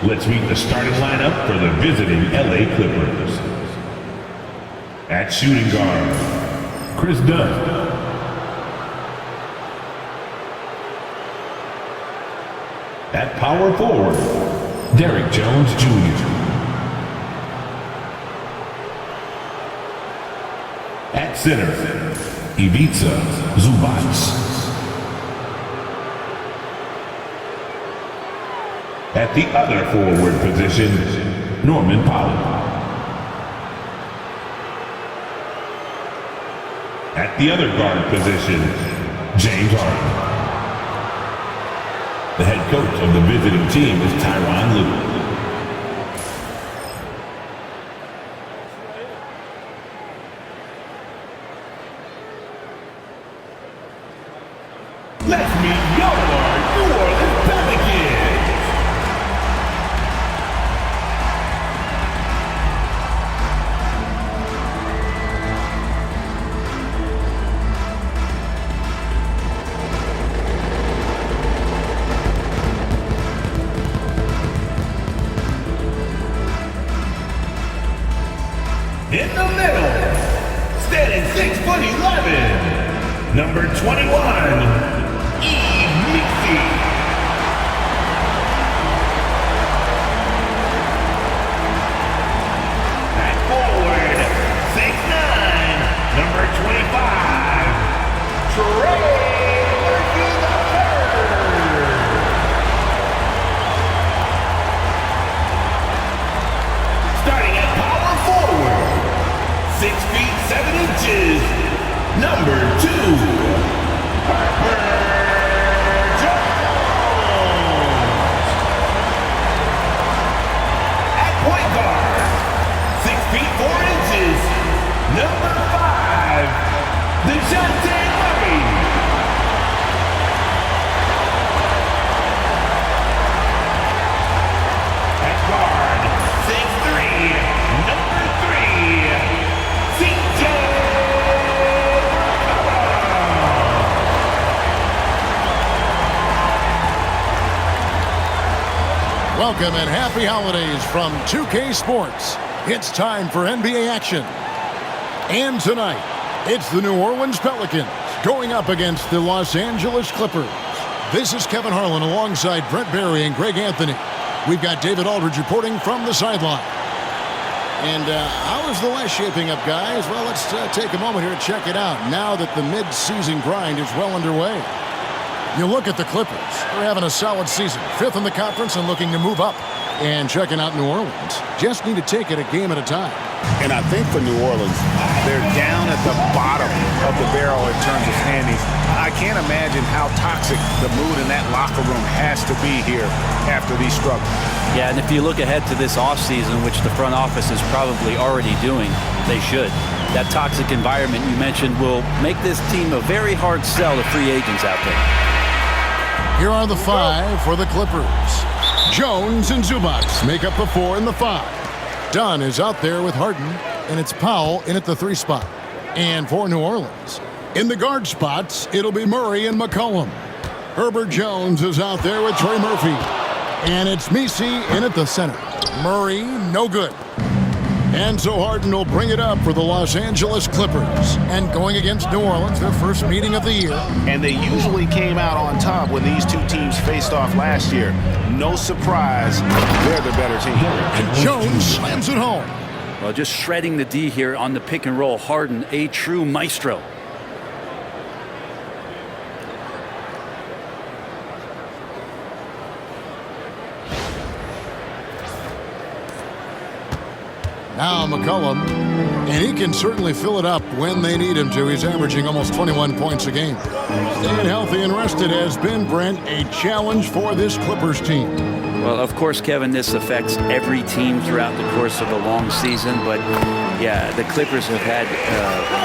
Let's meet the starting lineup for the visiting LA Clippers. At shooting guard, Chris Dunn. At power forward, Derrick Jones Jr. At center, Ivica Zubac. At the other forward position, Norman Powell. At the other guard position, James Harden. The head coach of the visiting team is Tyronn Lue. Let's meet your New Orleans Pelicans. In the middle, standing 6'11", number 21. At forward, 6'9", number 25, Trey Murphy III. Starting at power forward, 6 feet 7 inches, number 2, number 5, DeJounte Murray. At guard, 6'3", number 3, CJ McCollum. Welcome and happy holidays from 2K Sports. It's time for NBA action. And tonight, it's the New Orleans Pelicans going up against the Los Angeles Clippers. This is Kevin Harlan alongside Brent Barry and Greg Anthony. We've got David Aldridge reporting from the sideline. And how is the West shaping up, guys? Well, let's take a moment here to check it out now that the mid-season grind is well underway. You look at the Clippers. They're having a solid season. 5th in the conference and looking to move up. And checking out New Orleans. Just need to take it a game at a time. And I think for New Orleans, they're down at the bottom of the barrel in terms of standings. I can't imagine how toxic the mood in that locker room has to be here after these struggles. Yeah, and if you look ahead to this offseason, which the front office is probably already doing, they should. That toxic environment you mentioned will make this team a very hard sell to free agents out there. Here are the 5 for the Clippers. Jones and Zubac make up the 4 and the 5. Dunn is out there with Harden, and it's Powell in at the 3 spot. And for New Orleans, in the guard spots, it'll be Murray and McCollum. Herbert Jones is out there with Trey Murphy. And it's Messi in at the center. Murray, no good. And so Harden will bring it up for the Los Angeles Clippers. And going against New Orleans, their first meeting of the year. And they usually came out on top when these two teams faced off last year. No surprise, they're the better team. And Jones slams it home. Well, just shredding the D here on the pick and roll. Harden, a true maestro. Now McCollum, and he can certainly fill it up when they need him to. He's averaging almost 21 points a game. Staying healthy and rested has been, Brent, a challenge for this Clippers team. Well, of course, Kevin, this affects every team throughout the course of a long season. But, yeah, the Clippers have had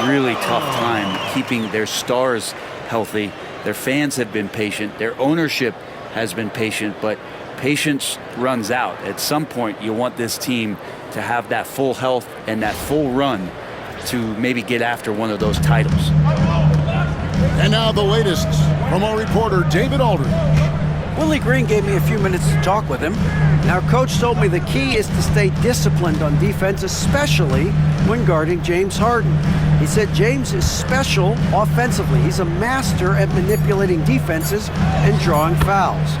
a really tough time keeping their stars healthy. Their fans have been patient. Their ownership has been patient. But patience runs out. At some point, you want this team to have that full health and that full run to maybe get after one of those titles. And now the latest from our reporter, David Aldridge. Willie Green gave me a few minutes to talk with him. Now, Coach told me the key is to stay disciplined on defense, especially when guarding James Harden. He said James is special offensively. He's a master at manipulating defenses and drawing fouls.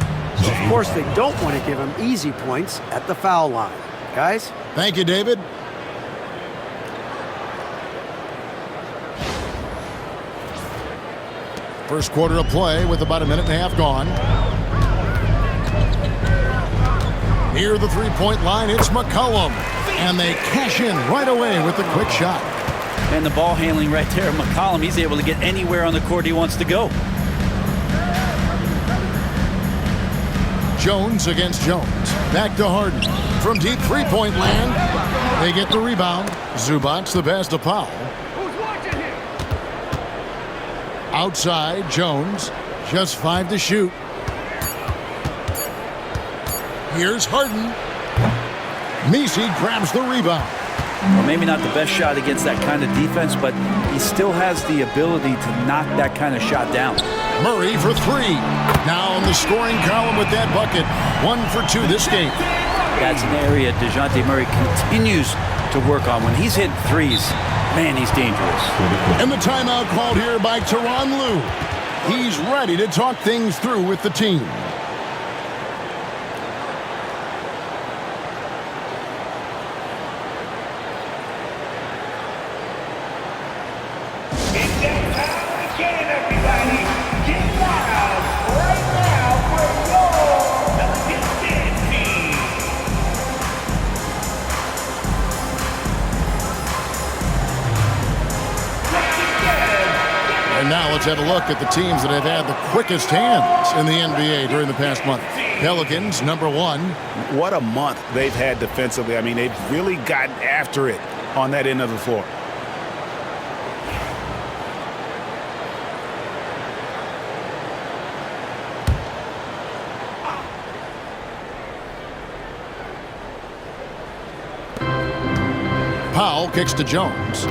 So, of course, they don't want to give him easy points at the foul line. Guys? Thank you, David. First quarter of play with about a minute and a half gone. Near the three-point line, it's McCollum. And they cash in right away with a quick shot. And the ball handling right there, McCollum, he's able to get anywhere on the court he wants to go. Jones against Jones. Back to Harden. From deep three-point land, they get the rebound. Zubac's the pass to Powell. Outside, Jones. Just 5 to shoot. Here's Harden. Messi grabs the rebound. Well, maybe not the best shot against that kind of defense, but he still has the ability to knock that kind of shot down. Murray for 3. Now in the scoring column with that bucket. 1 for 2 this game. That's an area DeJounte Murray continues to work on. When he's hitting threes, man, he's dangerous. And the timeout called here by Tyronn Lue. He's ready to talk things through with the team. And now let's have a look at the teams that have had the quickest hands in the NBA during the past month. Pelicans, number 1. What a month they've had defensively. I mean, they've really gotten after it on that end of the floor. Powell kicks to Jones.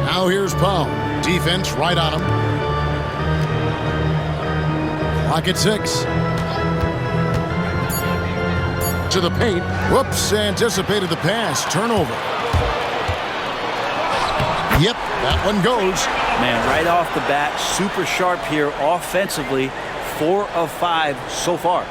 Now here's Powell. Defense right on him. Clock at 6. To the paint. Whoops, anticipated the pass. Turnover. Yep, that one goes. Man, right off the bat, super sharp here offensively. 4 of 5 so far.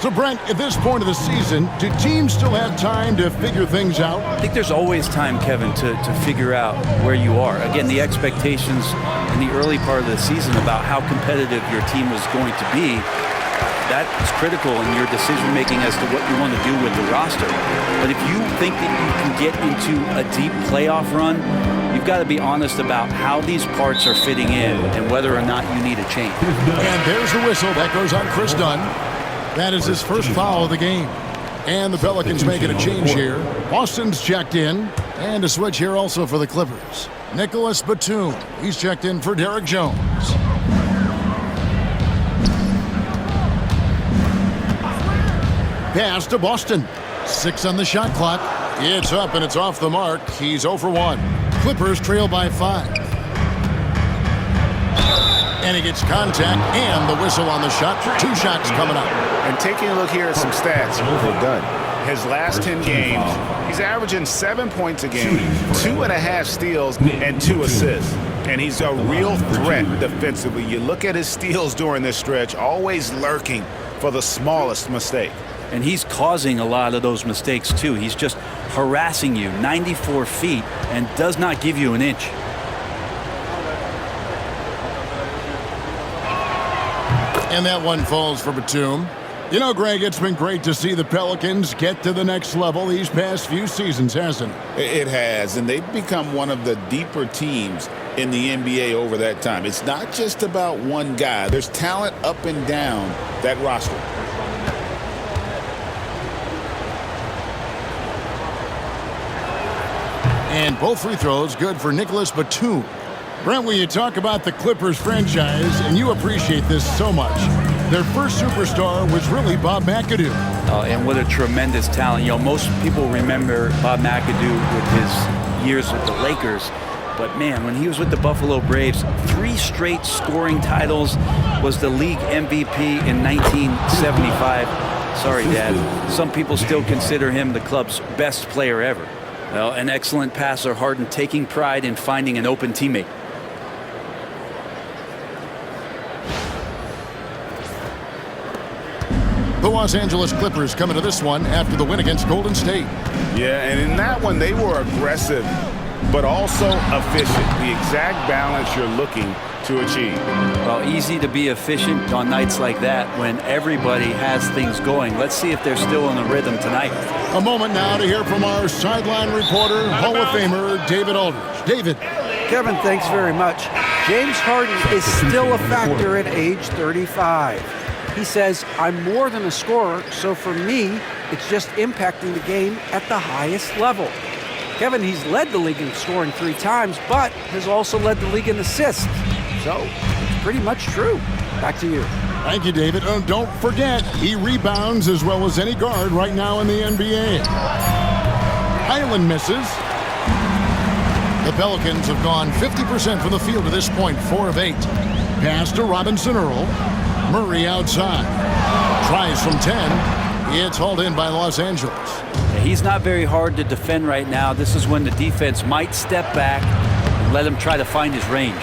So, Brent, at this point of the season, do teams still have time to figure things out? I think there's always time, Kevin, to figure out where you are. Again, the expectations in the early part of the season about how competitive your team was going to be, that is critical in your decision-making as to what you want to do with the roster. But if you think that you can get into a deep playoff run, you've got to be honest about how these parts are fitting in and whether or not you need a change. And there's the whistle. That goes on Chris Dunn. That is his first foul of the game. And the Pelicans making a change here. Boston's checked in. And a switch here also for the Clippers. Nicholas Batum. He's checked in for Derek Jones. Pass to Boston. 6 on the shot clock. It's up and it's off the mark. He's 0 for 1. Clippers trail by 5. And he gets contact and the whistle on the shot. 2 shots coming up. And taking a look here at some stats, they're done. His last 10 games, he's averaging 7 points a game, 2.5 steals, and 2 assists. And he's a real threat defensively. You look at his steals during this stretch, always lurking for the smallest mistake. And he's causing a lot of those mistakes, too. He's just harassing you 94 feet and does not give you an inch. And that one falls for Batum. You know, Greg, it's been great to see the Pelicans get to the next level these past few seasons, hasn't it? It has, and they've become one of the deeper teams in the NBA over that time. It's not just about one guy. There's talent up and down that roster. And both free throws good for Nicholas Batum. Brent, when you talk about the Clippers franchise, and you appreciate this so much, their first superstar was really Bob McAdoo. And what a tremendous talent. You know, most people remember Bob McAdoo with his years with the Lakers. But man, when he was with the Buffalo Braves, 3 straight scoring titles, was the league MVP in 1975. Sorry, Dad. Some people still consider him the club's best player ever. Well, an excellent passer, Harden taking pride in finding an open teammate. The Los Angeles Clippers come into this one after the win against Golden State. Yeah, and in that one, they were aggressive, but also efficient. The exact balance you're looking to achieve. Well, easy to be efficient on nights like that when everybody has things going. Let's see if they're still in the rhythm tonight. A moment now to hear from our sideline reporter, Hall of Famer David Aldridge. David. Kevin, thanks very much. James Harden is still a factor at age 35. He says, I'm more than a scorer, so for me, it's just impacting the game at the highest level. Kevin, he's led the league in scoring 3 times, but has also led the league in assists. So, it's pretty much true. Back to you. Thank you, David. Don't forget, he rebounds as well as any guard right now in the NBA. Highland misses. The Pelicans have gone 50% from the field to this point, 4 of 8. Pass to Robinson Earl. Murray outside. Tries from 10. It's hauled in by Los Angeles. He's not very hard to defend right now. This is when the defense might step back and let him try to find his range.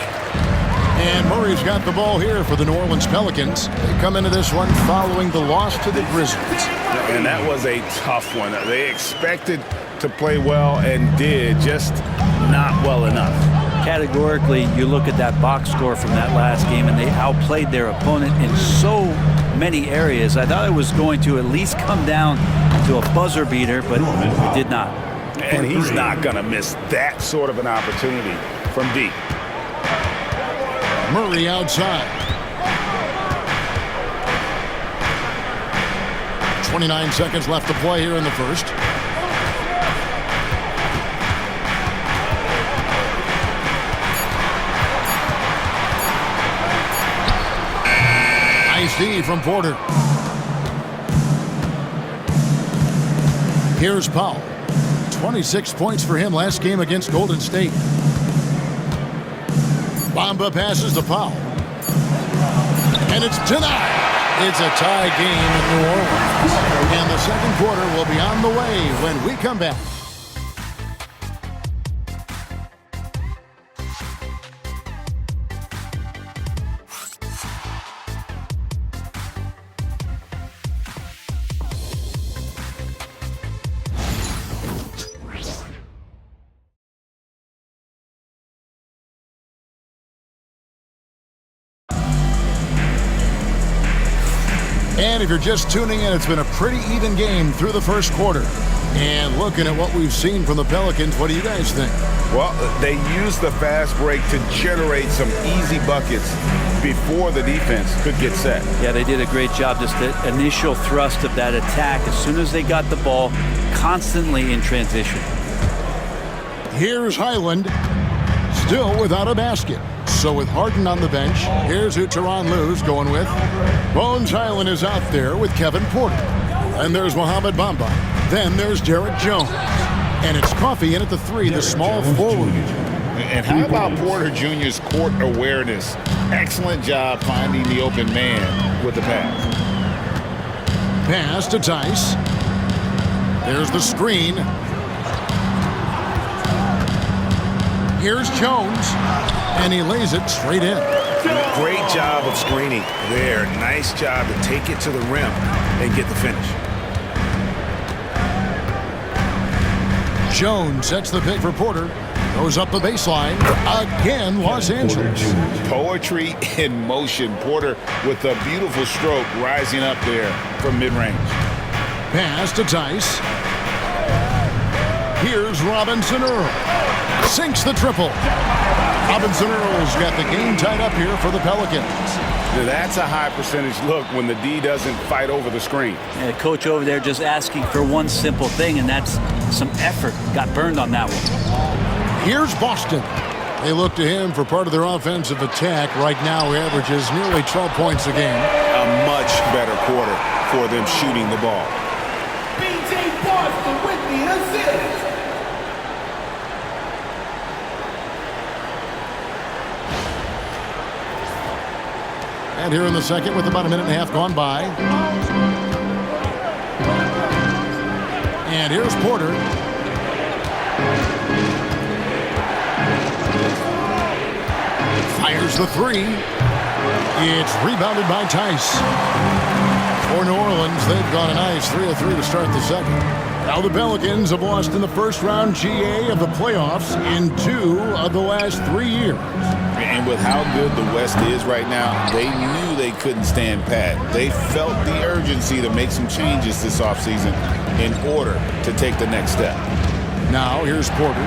And Murray's got the ball here for the New Orleans Pelicans. They come into this one following the loss to the Grizzlies. And that was a tough one. They expected to play well and did, just not well enough. Categorically, you look at that box score from that last game, and they outplayed their opponent in so many areas. I thought it was going to at least come down to a buzzer beater, but it did not. And he's not going to miss that sort of an opportunity from deep. Murray outside. 29 seconds left to play here in the first. Nice D from Porter. Here's Powell. 26 points for him last game against Golden State. Bamba passes to Powell. And it's denied. It's a tie game in New Orleans. And the second quarter will be on the way when we come back. And if you're just tuning in, it's been a pretty even game through the first quarter. And looking at what we've seen from the Pelicans, what do you guys think? Well, they used the fast break to generate some easy buckets before the defense could get set. Yeah, they did a great job. Just the initial thrust of that attack, as soon as they got the ball, constantly in transition. Here's Highland, still without a basket. So with Harden on the bench, here's who Tyronn Lue's going with. Bones Highland is out there with Kevin Porter. And there's Mohamed Bamba. Then there's Derek Jones. And it's Coffey in at the 3, the small forward. And how about Porter Jr.'s court awareness? Excellent job finding the open man with the pass. Pass to Tice. There's the screen. Here's Jones. And he lays it straight in. Great job of screening there. Nice job to take it to the rim and get the finish. Jones sets the pick for Porter. Goes up the baseline. Again, Los Angeles. Poetry in motion. Porter with a beautiful stroke rising up there from mid-range. Pass to Tice. Here's Robinson Earl. Sinks the triple. Robinson Earl's got the game tied up here for the Pelicans. That's a high percentage look when the D doesn't fight over the screen. And the coach over there just asking for one simple thing, and that's some effort. Got burned on that one. Here's Boston. They look to him for part of their offensive attack. Right now, he averages nearly 12 points a game. A much better quarter for them shooting the ball. B.J. Boston with the assist. And here in the second with about a minute and a half gone by. And here's Porter. Fires the three. It's rebounded by Tice. For New Orleans, they've gone a nice 3 of 3 to start the second. Now the Pelicans have lost in the first round GA of the playoffs in 2 of the last 3 years. And with how good the West is right now, they knew they couldn't stand pat. They felt the urgency to make some changes this offseason in order to take the next step. Now here's Porter.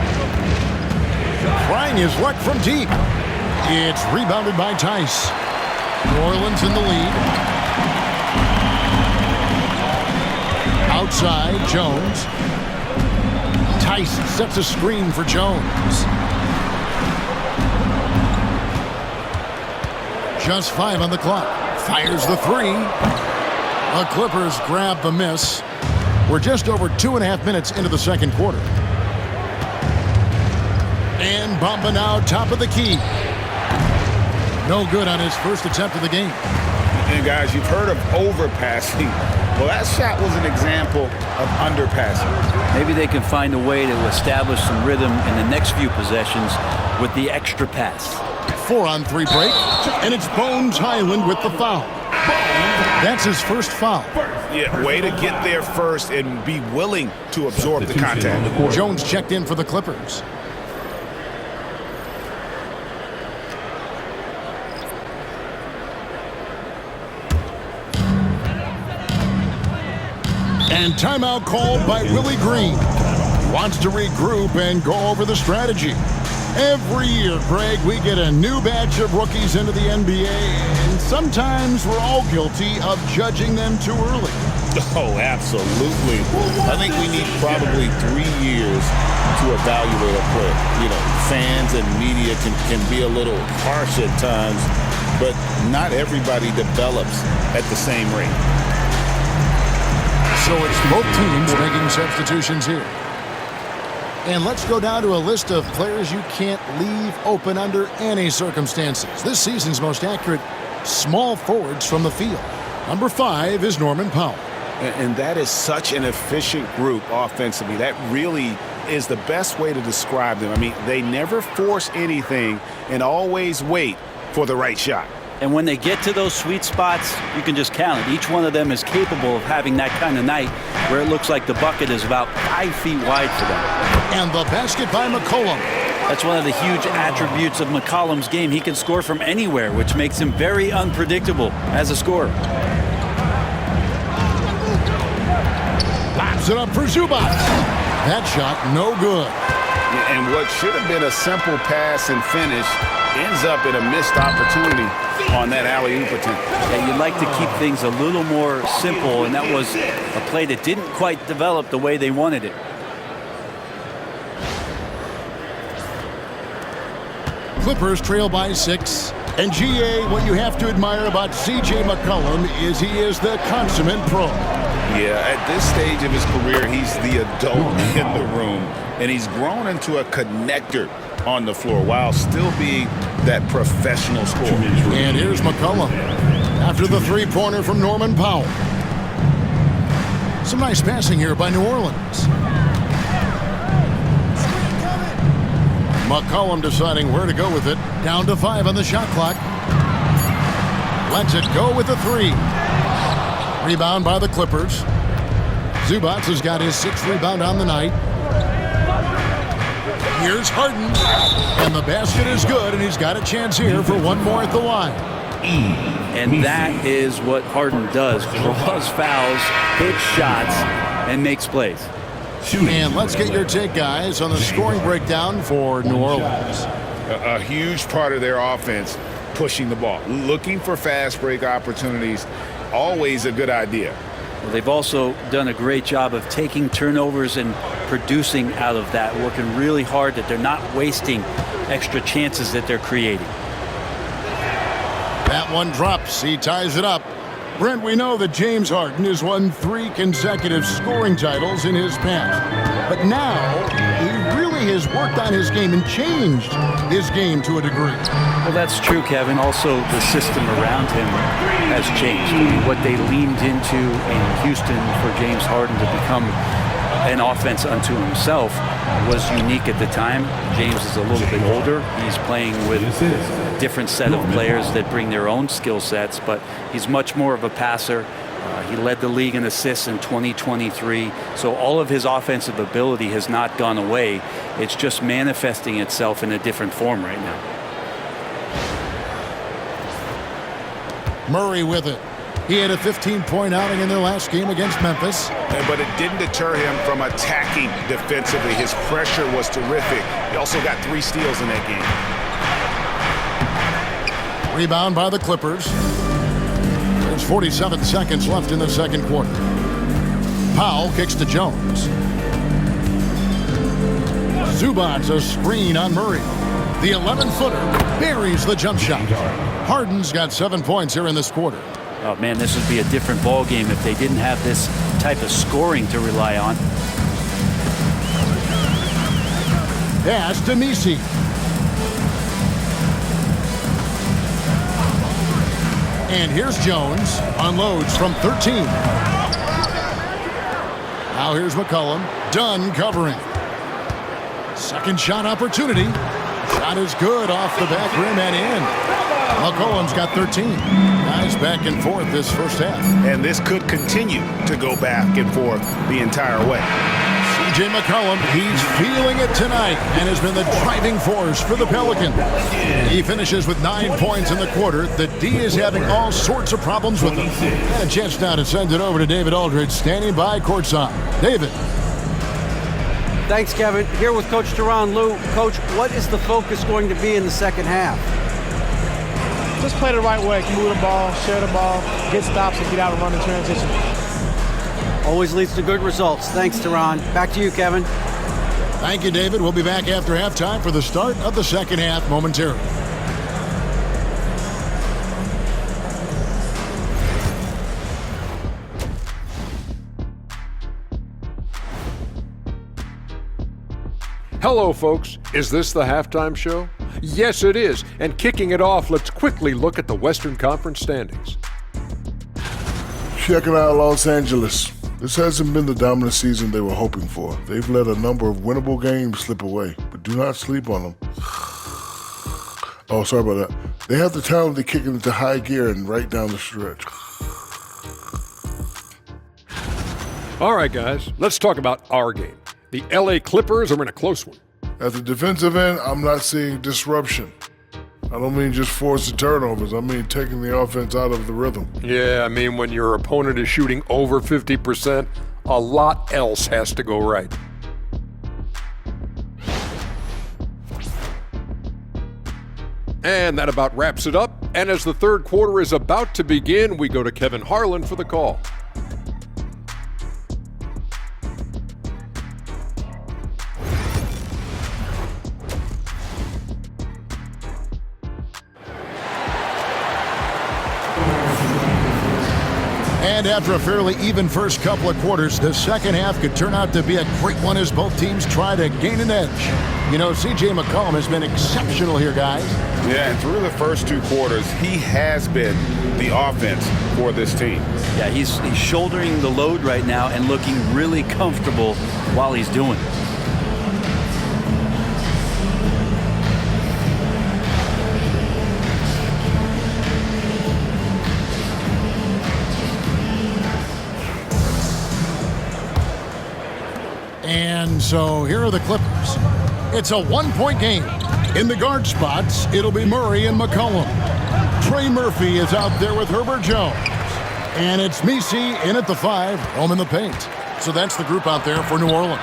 Trying his luck from deep. It's rebounded by Tice. New Orleans in the lead. Outside, Jones. Tice sets a screen for Jones. Just 5 on the clock. Fires the three. The Clippers grab the miss. We're just over 2.5 minutes into the second quarter. And Bamba now top of the key. No good on his first attempt of the game. And guys, you've heard of overpassing. Well, that shot was an example of underpassing. Maybe they can find a way to establish some rhythm in the next few possessions with the extra pass. 4-on-3 break, and it's Bones Highland with the foul. That's his first foul. Yeah, way to get there first and be willing to absorb the contact. Jones checked in for the Clippers. And timeout called by Willie Green. Wants to regroup and go over the strategy. Every year, Greg, we get a new batch of rookies into the NBA, and sometimes we're all guilty of judging them too early. Oh, absolutely. I think we need probably 3 years to evaluate a player. You know, fans and media can be a little harsh at times, but not everybody develops at the same rate. So it's both teams making substitutions here. And let's go down to a list of players you can't leave open under any circumstances. This season's most accurate small forwards from the field. Number 5 is Norman Powell. And that is such an efficient group offensively. That really is the best way to describe them. I mean, they never force anything and always wait for the right shot. And when they get to those sweet spots, you can just count it. Each one of them is capable of having that kind of night where it looks like the bucket is about 5 feet wide for them. And the basket by McCollum. That's one of the huge attributes of McCollum's game. He can score from anywhere, which makes him very unpredictable as a scorer. Lobs it up for Zubac. That shot, no good. And what should have been a simple pass and finish ends up in a missed opportunity on that alley-oop attempt. Yeah, you'd like to keep things a little more simple, and that was a play that didn't quite develop the way they wanted it. Clippers trail by 6. And GA, what you have to admire about C.J. McCollum is he is the consummate pro. Yeah, at this stage of his career, he's the adult in the room, and he's grown into a connector on the floor while still being that professional scorer. And here's McCollum after the three-pointer from Norman Powell. Some nice passing here by New Orleans. McCollum deciding where to go with it. Down to 5 on the shot clock. Lets it go with the 3. Rebound by the Clippers. Zubac has got his 6th rebound on the night. Here's Harden. And the basket is good, and he's got a chance here for one more at the line. And that is what Harden does. Draws fouls, hits shots, and makes plays. And let's get your take, guys, on the scoring breakdown for New Orleans. A huge part of their offense, pushing the ball. Looking for fast break opportunities, always a good idea. Well, they've also done a great job of taking turnovers and producing out of that, working really hard that they're not wasting extra chances that they're creating. That one drops. He ties it up. Brent, we know that James Harden has won 3 consecutive scoring titles in his past. But now, he really has worked on his game and changed his game to a degree. Well, that's true, Kevin. Also, the system around him has changed. I mean, what they leaned into in Houston for James Harden to become an offense unto himself was unique at the time. James is a little bit older. He's playing with a different set of players that bring their own skill sets, but he's much more of a passer. He led the league in assists in 2023. So all of his offensive ability has not gone away. It's just manifesting itself in a different form right now. Murray with it. He had a 15-point outing in their last game against Memphis. But it didn't deter him from attacking defensively. His pressure was terrific. He also got 3 steals in that game. Rebound by the Clippers. There's 47 seconds left in the second quarter. Powell kicks to Jones. Zubac's a screen on Murray. The 11-footer buries the jump shot. Harden's got 7 points here in this quarter. Oh, man, this would be a different ball game if they didn't have this type of scoring to rely on. Pass to Messi. And here's Jones. Unloads from 13. Now here's McCollum. Dunn covering. Second shot opportunity. Shot is good off the back rim and in. McCollum's got 13. Nice back and forth this first half. And this could continue to go back and forth the entire way. C.J. McCollum, he's feeling it tonight and has been the driving force for the Pelicans. He finishes with 9 points in the quarter. The D is having all sorts of problems with him. And a chance now to send it over to David Aldridge, standing by courtside. David. Thanks, Kevin. Here with Coach Tyronn Lue. Coach, what is the focus going to be in the second half? Just play the right way. Move the ball, share the ball, get stops, and get out and run in transition. Always leads to good results. Thanks, Tyronn. Back to you, Kevin. Thank you, David. We'll be back after halftime for the start of the second half momentarily. Hello, folks. Is this the halftime show? Yes, it is. And kicking it off, let's quickly look at the Western Conference standings. Checking out Los Angeles. This hasn't been the dominant season they were hoping for. They've let a number of winnable games slip away, but do not sleep on them. Oh, sorry about that. They have the talent to kick it into high gear and right down the stretch. All right, guys, let's talk about our game. The LA Clippers are in a close one. At the defensive end, I'm not seeing disruption. I don't mean just forced turnovers. I mean taking the offense out of the rhythm. Yeah, I mean when your opponent is shooting over 50%, a lot else has to go right. And that about wraps it up. And as the third quarter is about to begin, we go to Kevin Harlan for the call. And after a fairly even first couple of quarters, the second half could turn out to be a great one as both teams try to gain an edge. You know, C.J. McCollum has been exceptional here, guys. Yeah, and through the first 2 quarters, he has been the offense for this team. Yeah, he's shouldering the load right now and looking really comfortable while he's doing it. And so here are the Clippers. It's a 1-point game. In the guard spots, it'll be Murray and McCollum. Trey Murphy is out there with Herbert Jones. And it's Messi in at the 5, home in the paint. So that's the group out there for New Orleans.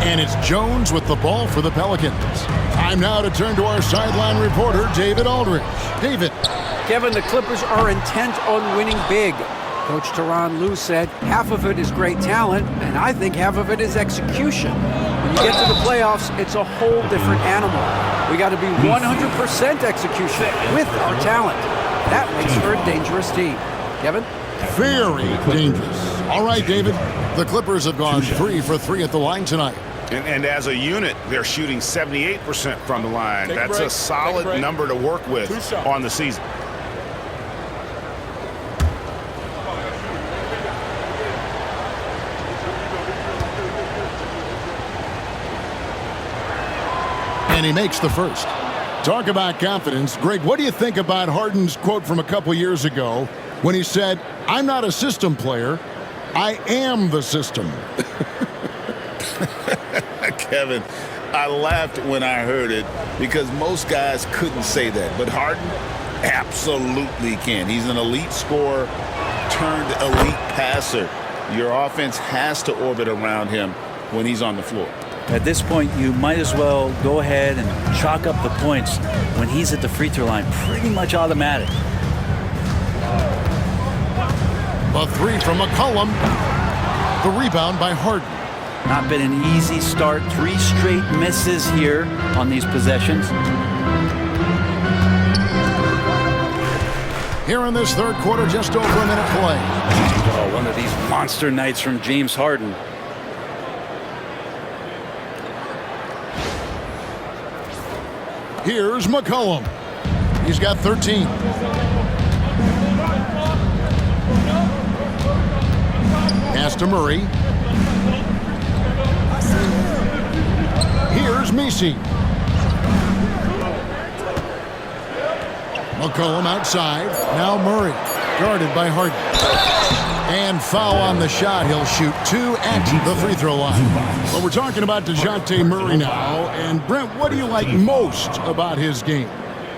And it's Jones with the ball for the Pelicans. Time now to turn to our sideline reporter, David Aldridge. David. Kevin, the Clippers are intent on winning big. Coach Tyronn Lue said half of it is great talent, and I think half of it is execution. When you get to the playoffs, it's a whole different animal. We got to be 100% execution with our talent. That makes for a dangerous team. Kevin? Very dangerous. All right, David. The Clippers have gone 3 for 3 at the line tonight. And as a unit, they're shooting 78% from the line. That's a solid number to work with on the season. And he makes the first. Talk about confidence. Greg, what do you think about Harden's quote from a couple years ago when he said, "I'm not a system player, I am the system"? Kevin, I laughed when I heard it because most guys couldn't say that. But Harden absolutely can. He's an elite scorer turned elite passer. Your offense has to orbit around him when he's on the floor. At this point, you might as well go ahead and chalk up the points when he's at the free throw line. Pretty much automatic. The three from McCollum. The rebound by Harden. Not been an easy start. 3 straight misses here on these possessions. Here in this third quarter, just over a minute play. Oh, one of these monster nights from James Harden. Here's McCollum. He's got 13. Pass to Murray. Here's Messi. McCollum outside. Now Murray. Guarded by Harden. And foul on the shot. He'll shoot 2 at the free throw line. Well, we're talking about DeJounte Murray now. And Brent, what do you like most about his game?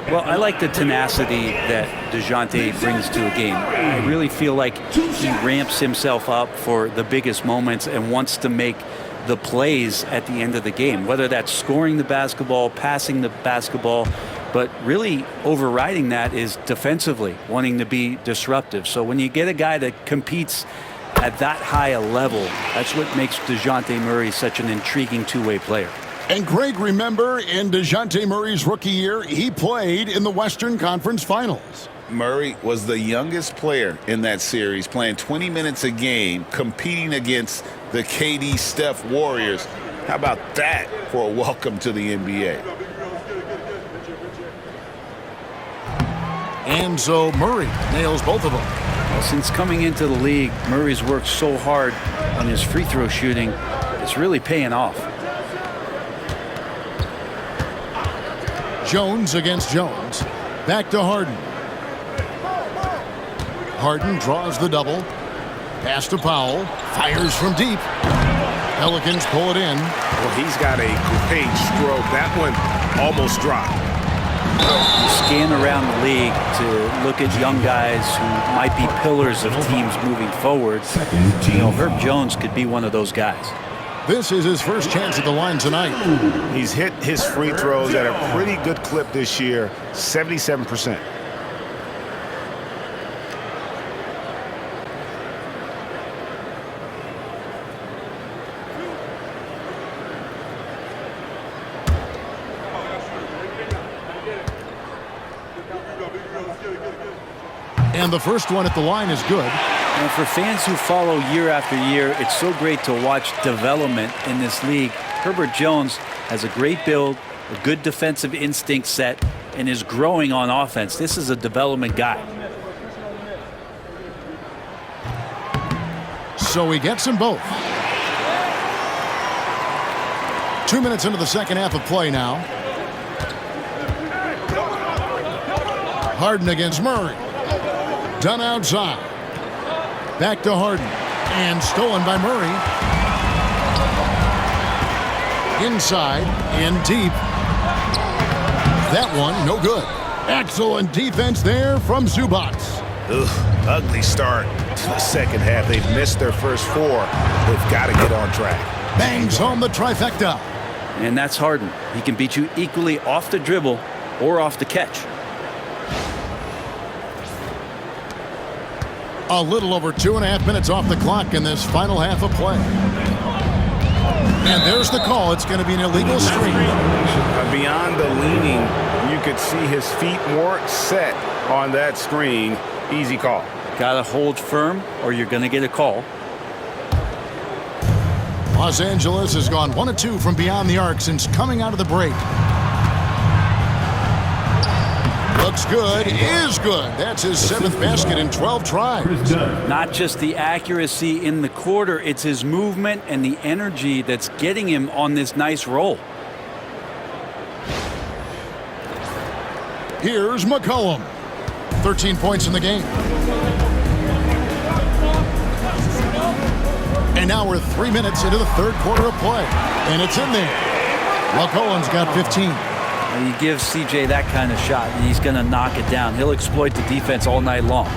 Well, I like the tenacity that DeJounte brings to a game. I really feel like he ramps himself up for the biggest moments and wants to make the plays at the end of the game, whether that's scoring the basketball, passing the basketball, but really overriding that is defensively, wanting to be disruptive. So when you get a guy that competes at that high a level, that's what makes DeJounte Murray such an intriguing two-way player. And Greg, remember, in DeJounte Murray's rookie year, he played in the Western Conference Finals. Murray was the youngest player in that series, playing 20 minutes a game, competing against the KD Steph Warriors. How about that for a welcome to the NBA? And so Murray nails both of them. Well, since coming into the league, Murray's worked so hard on his free throw shooting, it's really paying off. Jones against Jones. Back to Harden. Harden draws the double. Pass to Powell. Fires from deep. Pelicans pull it in. Well, he's got a great stroke. That one almost dropped. You scan around the league to look at young guys who might be pillars of teams moving forward. You know, Herb Jones could be one of those guys. This is his first chance at the line tonight. He's hit his free throws at a pretty good clip this year, 77%. And the first one at the line is good. And for fans who follow year after year, it's so great to watch development in this league. Herbert Jones has a great build, a good defensive instinct set, and is growing on offense. This is a development guy. So he gets them both. 2 minutes into the second half of play now. Harden against Murray. Done outside. Back to Harden. And stolen by Murray. Inside and deep. That one, no good. Excellent defense there from Zubac. Ugh, ugly start to the second half. They've missed their first 4. They've got to get on track. Bangs home the trifecta. And that's Harden. He can beat you equally off the dribble or off the catch. A little over 2.5 minutes off the clock in this final half of play. And there's the call. It's going to be an illegal screen. Beyond the leaning, you could see his feet weren't set on that screen. Easy call. Got to hold firm or you're going to get a call. Los Angeles has gone 1 of 2 from beyond the arc since coming out of the break. Looks good, is good. That's his 7th basket in 12 tries. Not just the accuracy in the quarter, it's his movement and the energy that's getting him on this nice roll. Here's McCollum. 13 points in the game. And now we're 3 minutes into the third quarter of play. And it's in there. McCollum's got 15. You give CJ that kind of shot, and he's going to knock it down. He'll exploit the defense all night long.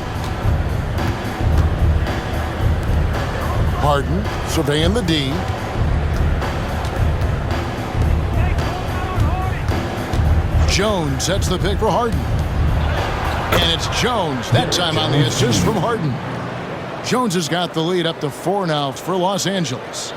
Harden surveying the D. Jones sets the pick for Harden. And it's Jones, that time on the assist from Harden. Jones has got the lead up to 4 now for Los Angeles.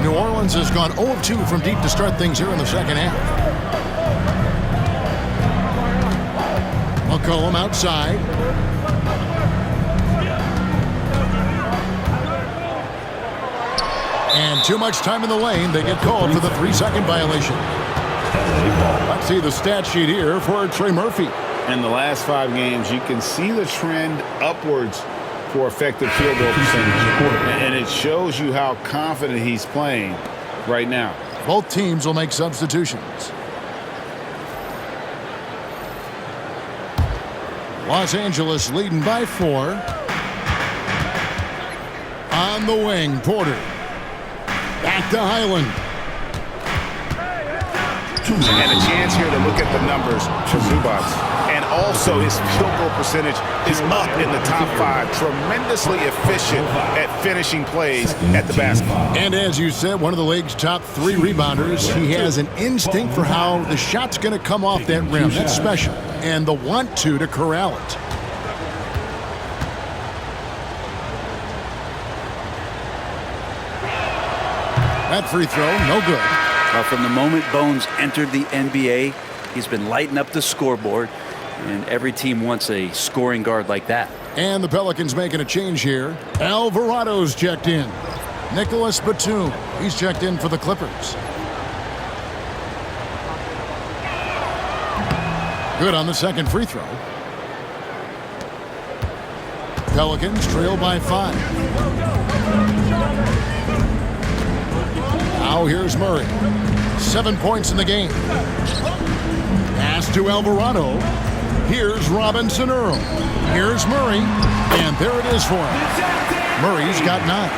New Orleans has gone 0 of 2 from deep to start things here in the second half. McCollum outside. And too much time in the lane. They get called for the 3-second violation. Let's see the stat sheet here for Trey Murphy. In the last 5 games, you can see the trend upwards for effective field goal percentage. And it shows you how confident he's playing right now. Both teams will make substitutions. Los Angeles leading by 4. On the wing, Porter. Back to Highland. And a chance here to look at the numbers for Zubac. And also his field goal percentage is up in the top 5. Tremendously efficient at finishing plays at the basket. And as you said, one of the league's top 3 rebounders. He has an instinct for how the shot's going to come off that rim. That's special. And the want-to corral it. That free throw, no good. Well, from the moment Bones entered the NBA, he's been lighting up the scoreboard, and every team wants a scoring guard like that. And the Pelicans making a change here. Alvarado's checked in. Nicholas Batum, he's checked in for the Clippers. Good on the second free throw. Pelicans trail by 5. Now here's Murray. 7 points in the game. Pass to Alvarado. Here's Robinson Earl. Here's Murray. And there it is for him. Murray's got 9.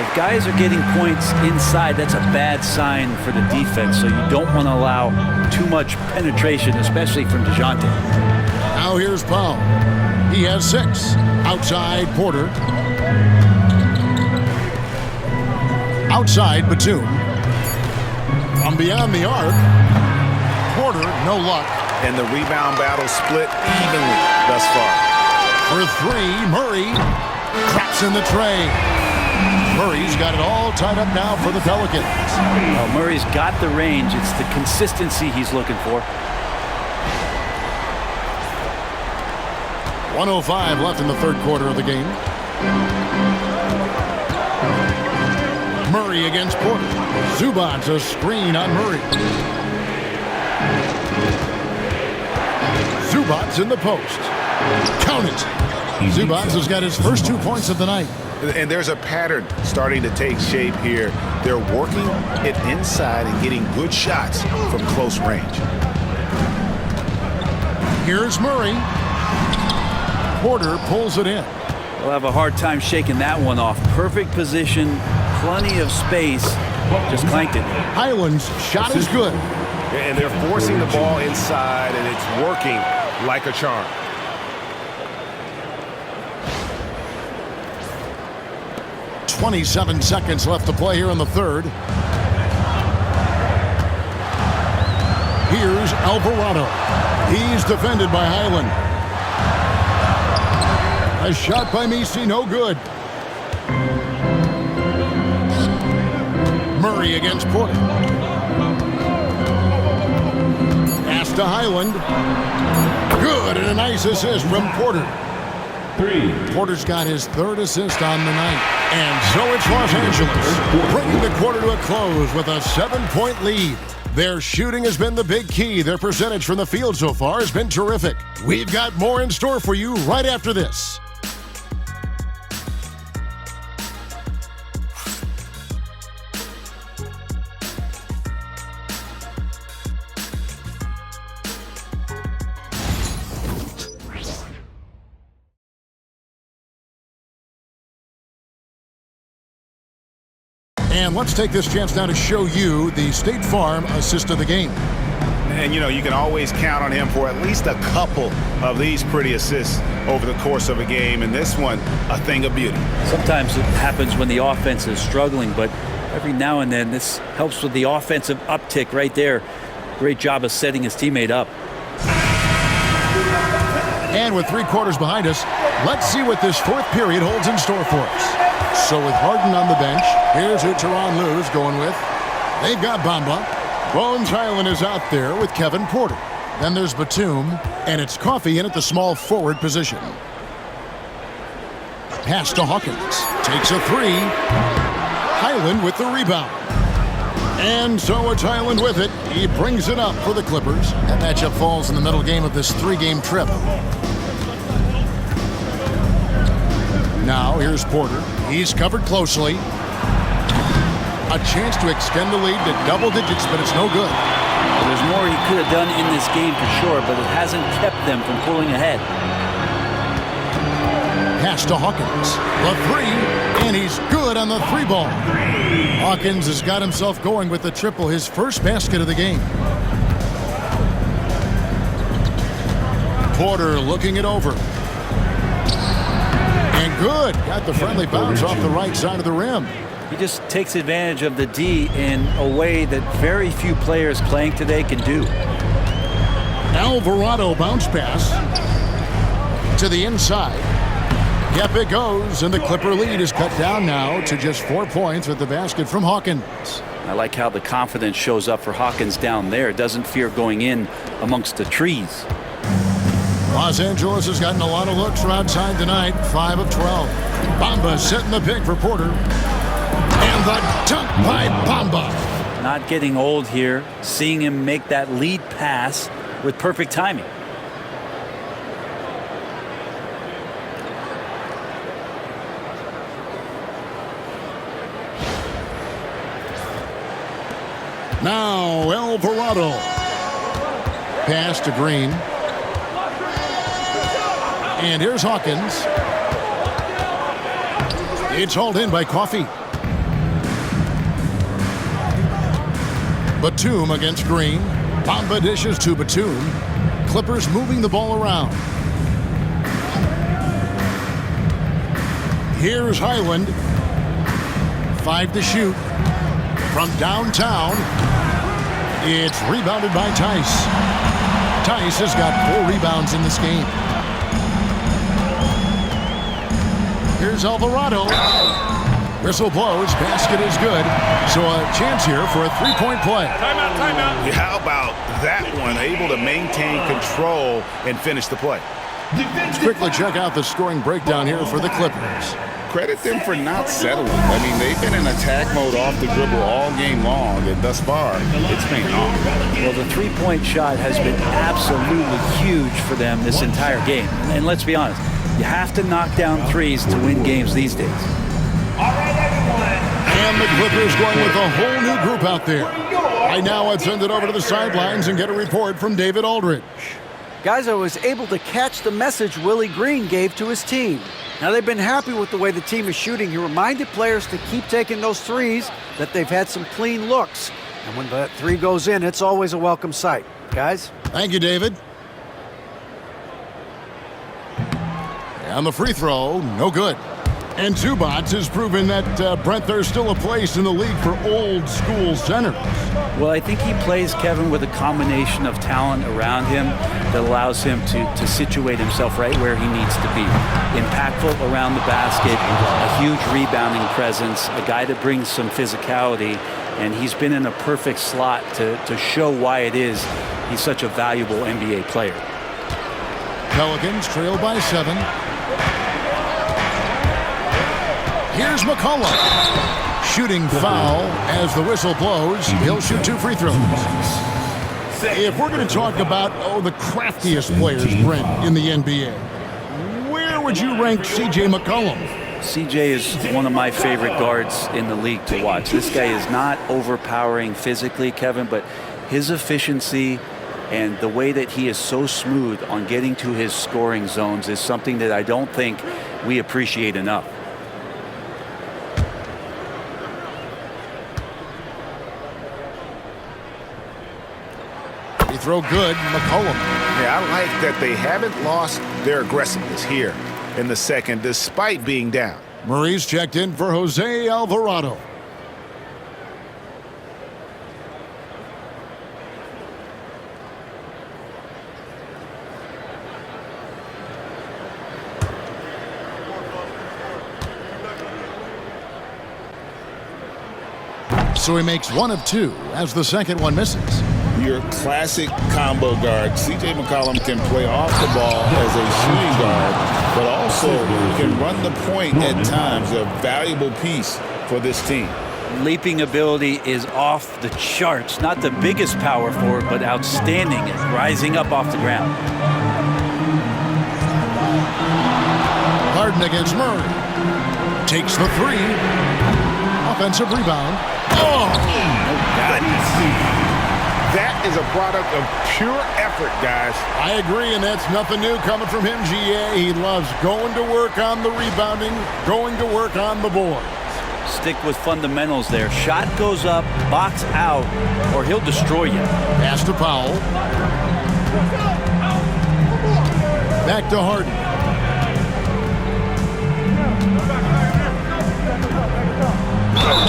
If guys are getting points inside, that's a bad sign for the defense, so you don't want to allow too much penetration, especially from DeJounte. Now here's Powell. He has 6. Outside Porter. Outside Batum. From beyond the arc. Porter, no luck. And the rebound battle split evenly thus far. For 3, Murray traps in the tray. Murray's got it all tied up now for the Pelicans. Well, Murray's got the range. It's the consistency he's looking for. 1:05 left in the third quarter of the game. Murray against Porter. Zubac a screen on Murray. Zubac in the post. Count it. Zubac has got his first 2 points of the night. And there's a pattern starting to take shape here. They're working it inside and getting good shots from close range. Here's Murray. Porter pulls it in. We'll have a hard time shaking that one off. Perfect position, plenty of space. Just clanked it. Highland's shot is good. And they're forcing the ball inside, and it's working like a charm. .27 seconds left to play here in the third. Here's Alvarado. He's defended by Highland. A shot by Messi, no good. Murray against Porter. Pass to Highland. Good, and a nice assist from Porter. 3. Porter's got his 3rd assist on the night. And so it's Los Angeles, bringing the quarter to a close with a 7-point lead. Their shooting has been the big key. Their percentage from the field so far has been terrific. We've got more in store for you right after this. And let's take this chance now to show you the State Farm assist of the game. And, you can always count on him for at least a couple of these pretty assists over the course of a game. And this one, a thing of beauty. Sometimes it happens when the offense is struggling, but every now and then this helps with the offensive uptick right there. Great job of setting his teammate up. And with 3 quarters behind us, let's see what this 4th period holds in store for us. So with Harden on the bench, here's who Tyronn Lue's going with. They've got Bamba. Bones Highland is out there with Kevin Porter. Then there's Batum, and it's Coffey in at the small forward position. Pass to Hawkins. Takes a 3. Highland with the rebound. And so it's Highland with it. He brings it up for the Clippers. That matchup falls in the middle game of this 3-game trip. Now here's Porter. He's covered closely. A chance to extend the lead to double digits, but it's no good. Well, there's more he could have done in this game for sure, but it hasn't kept them from pulling ahead. Pass to Hawkins. The 3, and he's good on the 3 ball. Hawkins has got himself going with the triple, his first basket of the game. Porter looking it over. And good. Got the friendly bounce off the right side of the rim. He just takes advantage of the D in a way that very few players playing today can do. Alvarado bounce pass to the inside. Yep, it goes, and the Clipper lead is cut down now to just 4 points with the basket from Hawkins. I like how the confidence shows up for Hawkins down there. Doesn't fear going in amongst the trees. Los Angeles has gotten a lot of looks from outside tonight, 5 of 12. Bamba setting the pick for Porter. And the dunk by Bamba. Not getting old here, seeing him make that lead pass with perfect timing. Now Alvarado. Pass to Green. And here's Hawkins. It's hauled in by Coffey. Batum against Green. Bamba dishes to Batum. Clippers moving the ball around. Here's Highland. 5 to shoot. From downtown, it's rebounded by Tice. Tice has got 4 rebounds in this game. Here's Alvarado. Whistle blows. Basket is good. So a chance here for a 3-point play. Timeout, timeout. How about that one? Able to maintain control and finish the play. Let's quickly check out the scoring breakdown here for the Clippers. Credit them for not settling. I mean, they've been in attack mode off the dribble all game long, and thus far, it's paying off. Well, the 3-point shot has been absolutely huge for them this entire game. And let's be honest, you have to knock down threes to win games these days. And the Clippers going with a whole new group out there. Right now, I'd send it over to the sidelines and get a report from David Aldridge. Guys, I was able to catch the message Willie Green gave to his team. Now, they've been happy with the way the team is shooting. He reminded players to keep taking those threes, that they've had some clean looks. And when that 3 goes in, it's always a welcome sight. Guys? Thank you, David. And the free throw, no good. And Zubats has proven that, Brent, there's still a place in the league for old school centers. Well, I think he plays, Kevin, with a combination of talent around him that allows him to situate himself right where he needs to be. Impactful around the basket, a huge rebounding presence, a guy that brings some physicality, and he's been in a perfect slot to show why it is he's such a valuable NBA player. Pelicans trail by 7. Here's McCollum. Shooting foul as the whistle blows. He'll shoot 2 free throws. If we're going to talk about, the craftiest players, Brent, in the NBA, where would you rank C.J. McCollum? CJ is one of my favorite guards in the league to watch. This guy is not overpowering physically, Kevin, but his efficiency and the way that he is so smooth on getting to his scoring zones is something that I don't think we appreciate enough. Free throw good, McCollum. Yeah, I like that they haven't lost their aggressiveness here in the second, despite being down. Murray's checked in for Jose Alvarado. So he makes 1 of 2 as the second one misses. Your classic combo guard. C.J. McCollum can play off the ball as a shooting guard, but also can run the point at times, a valuable piece for this team. Leaping ability is off the charts. Not the biggest power forward, but outstanding at rising up off the ground. Harden against Murray. Takes the 3. Offensive rebound. Oh! That is a product of pure effort, guys. I agree, and that's nothing new coming from him, GA. He loves going to work on the rebounding, going to work on the board. Stick with fundamentals there. Shot goes up, box out, or he'll destroy you. Pass to Powell. Back to Harden.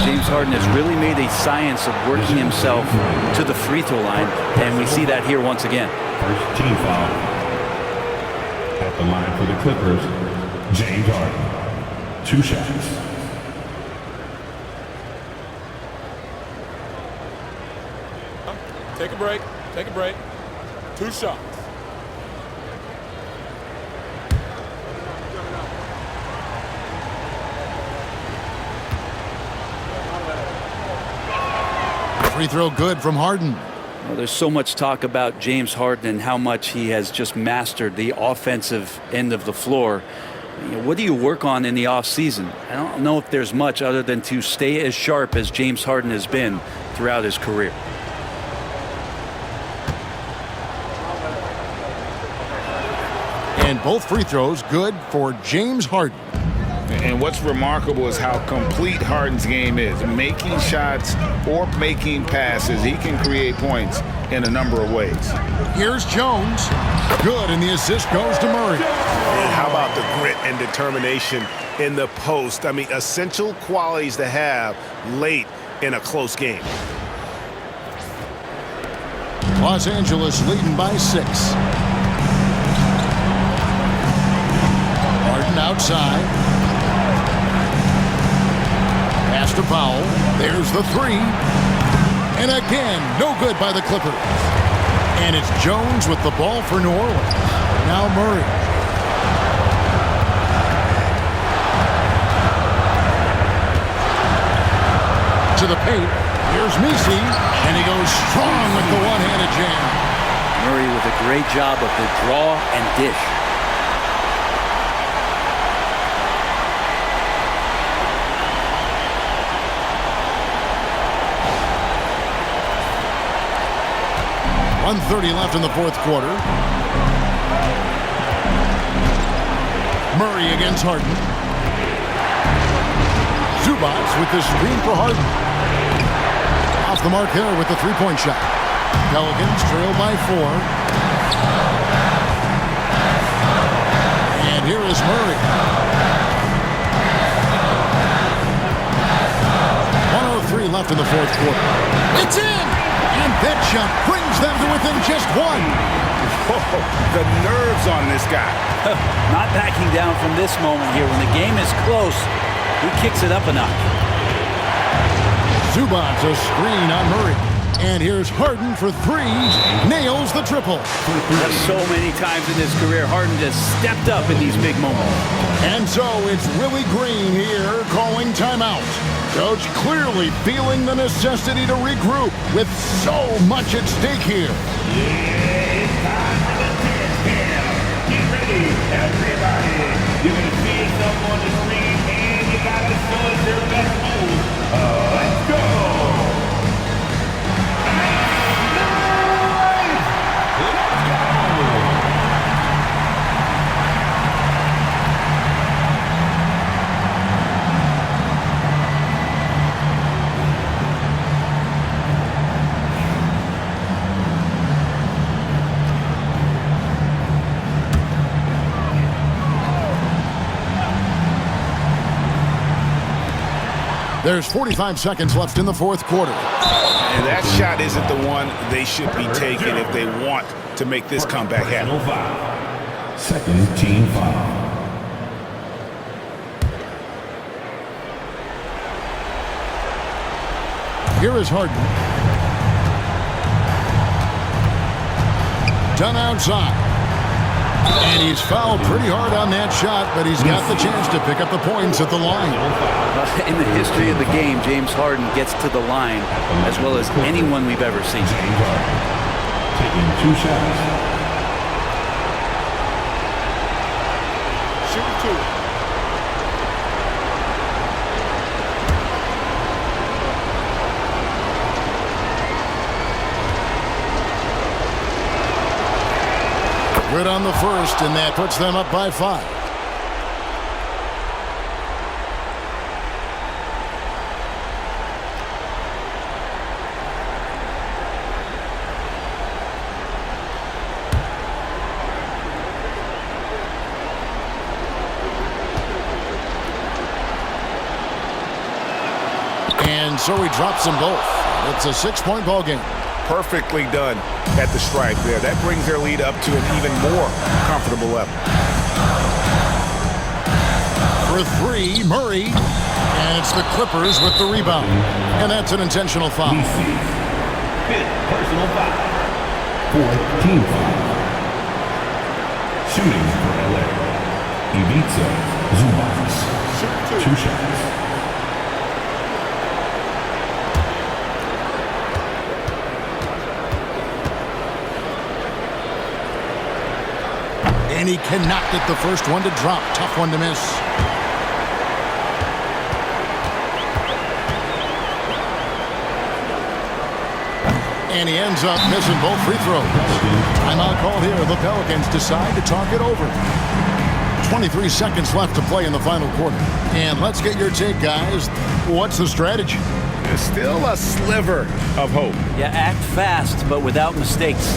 James Harden has really made a science of working himself to the free throw line, and we see that here once again. First team foul. At the line for the Clippers, James Harden. 2 shots. Take a break. Take a break. 2 shots. Free throw good from Harden. Well, there's so much talk about James Harden and how much he has just mastered the offensive end of the floor. What do you work on in the offseason? I don't know if there's much other than to stay as sharp as James Harden has been throughout his career. And both free throws good for James Harden. And what's remarkable is how complete Harden's game is. Making shots or making passes, he can create points in a number of ways. Here's Jones. Good, and the assist goes to Murray. And how about the grit and determination in the post? I mean, essential qualities to have late in a close game. Los Angeles leading by 6. Harden outside. Pass to Powell. There's the 3. And again, no good by the Clippers. And it's Jones with the ball for New Orleans. Now Murray. To the paint. Here's Messi. And he goes strong with the one-handed jam. Murray with a great job of the draw and dish. .130 left in the fourth quarter. Murray against Harden. Zubac with the screen for Harden. Off the mark there with the three-point shot. Pelicans trail by 4. And here is Murray. 1:03 left in the fourth quarter. It's in! And that shot brings them to within just 1. Whoa, the nerves on this guy. Not backing down from this moment here. When the game is close, he kicks it up a notch. Zubac's a screen on Murray. And here's Harden for three. Nails the triple. So many times in his career, Harden just stepped up in these big moments. And so it's Willie Green here calling timeout. Coach clearly feeling the necessity to regroup with so much at stake here. Yeah, it's time for the 10 count. Get ready, everybody. You're going to see yourself on the screen, and you got to show us their best move. Let's go. There's 45 seconds left in the fourth quarter. And that shot isn't the one they should be taking if they want to make this comeback happen. Second team foul. Here is Harden. Done outside. And he's fouled pretty hard on that shot, but he's got the chance to pick up the points at the line. In the history of the game, James Harden gets to the line as well as anyone we've ever seen. James Harden taking 2 shots. Shoot 2. Good on the first, and that puts them up by 5. And so he drops them both. It's a 6-point ball game. Perfectly done at the stripe there. That brings their lead up to an even more comfortable level. For 3, Murray. And it's the Clippers with the rebound. And that's an intentional foul. 5th personal foul. 4th team foul. Shooting for LA. Ivica Zubac. 2 shots. And he cannot get the first one to drop. Tough one to miss. And he ends up missing both free throws. Timeout call here. The Pelicans decide to talk it over. 23 seconds left to play in the final quarter. And let's get your take, guys. What's the strategy? There's still a sliver of hope. Yeah, act fast, but without mistakes.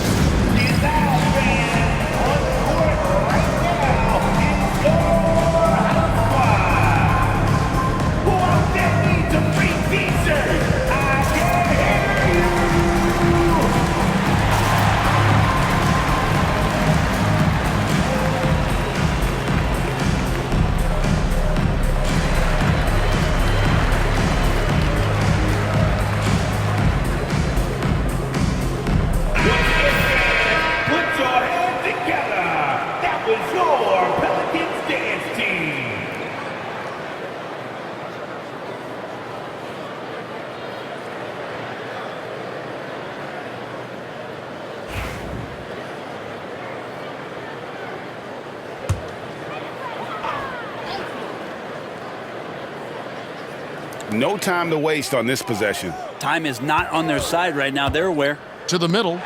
No time to waste on this possession. Time is not on their side right now. They're aware. To the middle. Money!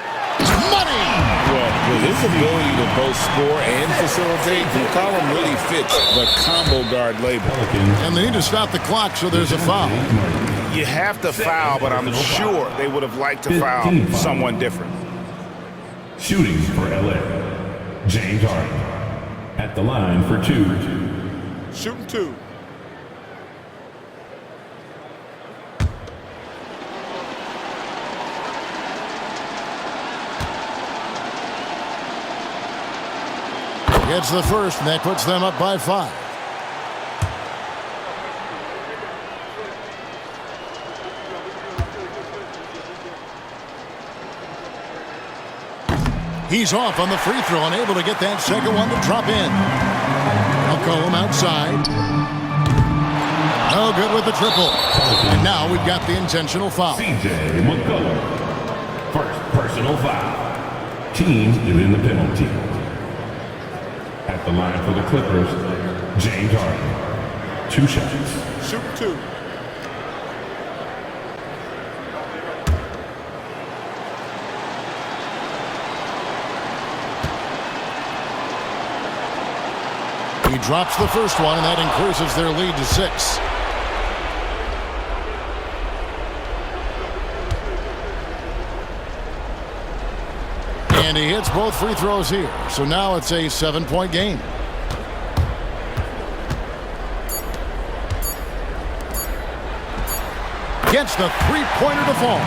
Well, with his ability to both score and facilitate, McCollum really fits the combo guard label. And they need to stop the clock, so there's a foul. You have to foul, but I'm sure they would have liked to foul someone different. Shooting for LA. James Harden at the line for 2. Shooting 2. Gets the first, and that puts them up by 5. He's off on the free throw, unable to get that second one to drop in. McCollum outside. No good with the triple. And now we've got the intentional foul. CJ McCollum. First personal foul. Team is in the penalty. At the line for the Clippers, James Harden. 2 shots. Shoot 2. He drops the first one, and that increases their lead to 6. And he hits both free throws here. So now it's a 7-point game. Gets the three-pointer to fall.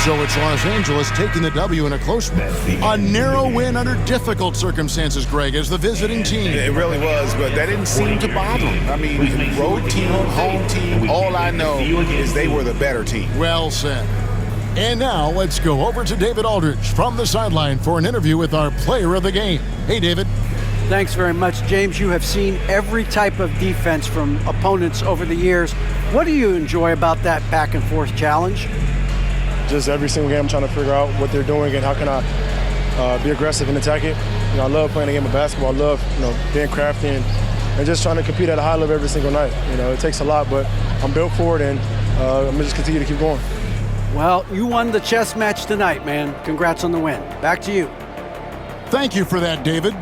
So it's Los Angeles taking the W in a close one. A narrow win under difficult circumstances, Greg, as the visiting team. It really was, but that didn't seem to bother them. I mean, road team, home team, all I know is they were the better team. Well said. And now let's go over to David Aldridge from the sideline for an interview with our player of the game. Hey, David. Thanks very much, James. You have seen every type of defense from opponents over the years. What do you enjoy about that back and forth challenge? Just every single game I'm trying to figure out what they're doing and how can I be aggressive and attack it. You know, I love playing the game of basketball. I love, being crafty and just trying to compete at a high level every single night. You know, it takes a lot, but I'm built for it, and I'm going to just continue to keep going. Well, you won the chess match tonight, man. Congrats on the win. Back to you. Thank you for that, David.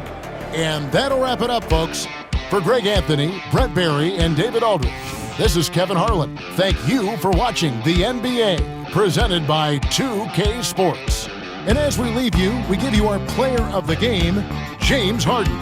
And that'll wrap it up, folks. For Greg Anthony, Brett Barry, and David Aldridge, this is Kevin Harlan. Thank you for watching the NBA, presented by 2K Sports. And as we leave you, we give you our player of the game, James Harden.